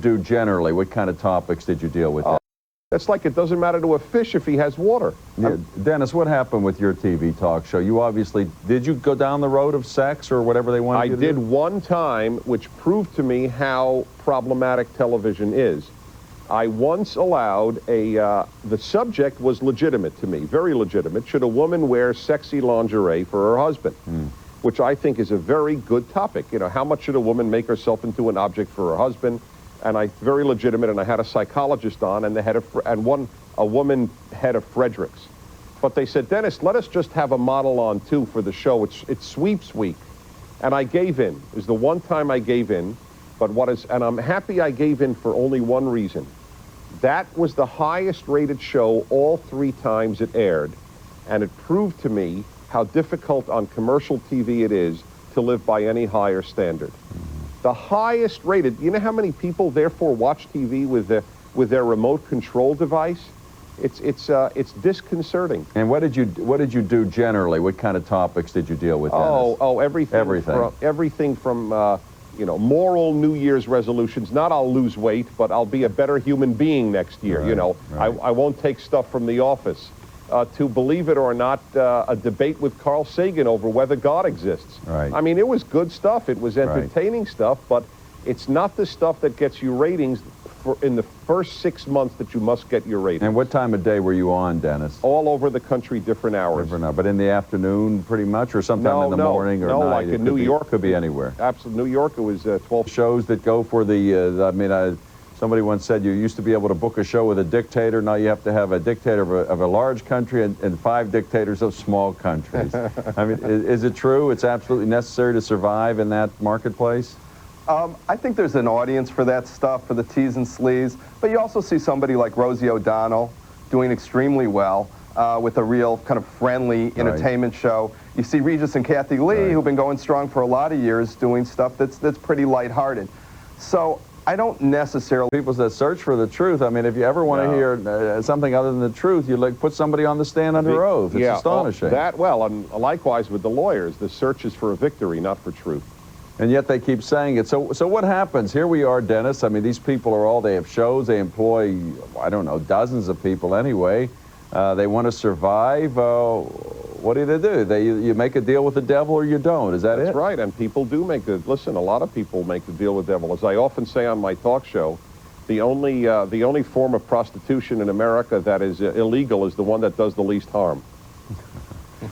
do generally? What kind of topics did you deal with? It's like it doesn't matter to a fish if he has water. Yeah. Dennis, what happened with your TV talk show? You obviously, did you go down the road of sex or whatever they wanted you to do? I did one time, which proved to me how problematic television is. I once allowed the subject was legitimate to me, very legitimate. Should a woman wear sexy lingerie for her husband? Which I think is a very good topic. You know, how much should a woman make herself into an object for her husband? And very legitimate, and I had a psychologist on, and a woman head of Fredericks. But they said, Dennis, let us just have a model on too for the show. It's sweeps week. And I gave in. It was the one time I gave in. And I'm happy I gave in for only one reason. That was the highest rated show all 3 times it aired. And it proved to me how difficult on commercial TV it is to live by any higher standard. The highest rated, you know how many people therefore watch TV with their remote control device? It's disconcerting. And what did you do generally? What kind of topics did you deal with, Dennis? Everything from moral New Year's resolutions. Not I'll lose weight, but I'll be a better human being next year. Right. I won't take stuff from the office. To believe it or not, a debate with Carl Sagan over whether God exists. Right. I mean, it was good stuff. It was entertaining stuff, but it's not the stuff that gets you ratings in the first 6 months that you must get your ratings. And what time of day were you on, Dennis? All over the country, different hours. But in the afternoon, pretty much, or sometime in the morning or night? Like in New York. Could be anywhere. Absolutely. New York, it was 12. Shows that go for somebody once said you used to be able to book a show with a dictator. Now you have to have a dictator of a large country and 5 dictators of small countries. I mean, is it true? It's absolutely necessary to survive in that marketplace? I think there's an audience for that stuff, for the teas and sleaze. But you also see somebody like Rosie O'Donnell doing extremely well with a real kind of friendly entertainment show. You see Regis and Kathy Lee, who've been going strong for a lot of years, doing stuff that's pretty lighthearted. So I don't necessarily... People that search for the truth, I mean, if you ever want to hear something other than the truth, you put somebody on the stand under oath. It's astonishing. And likewise with the lawyers, the search is for a victory, not for truth. And yet they keep saying it. So what happens? Here we are, Dennis. I mean, these people they have shows, they employ, I don't know, dozens of people anyway. They want to survive. What do? You make a deal with the devil or you don't. Is that it? That's right, and people do listen, a lot of people make the deal with the devil. As I often say on my talk show, the only form of prostitution in America that is illegal is the one that does the least harm.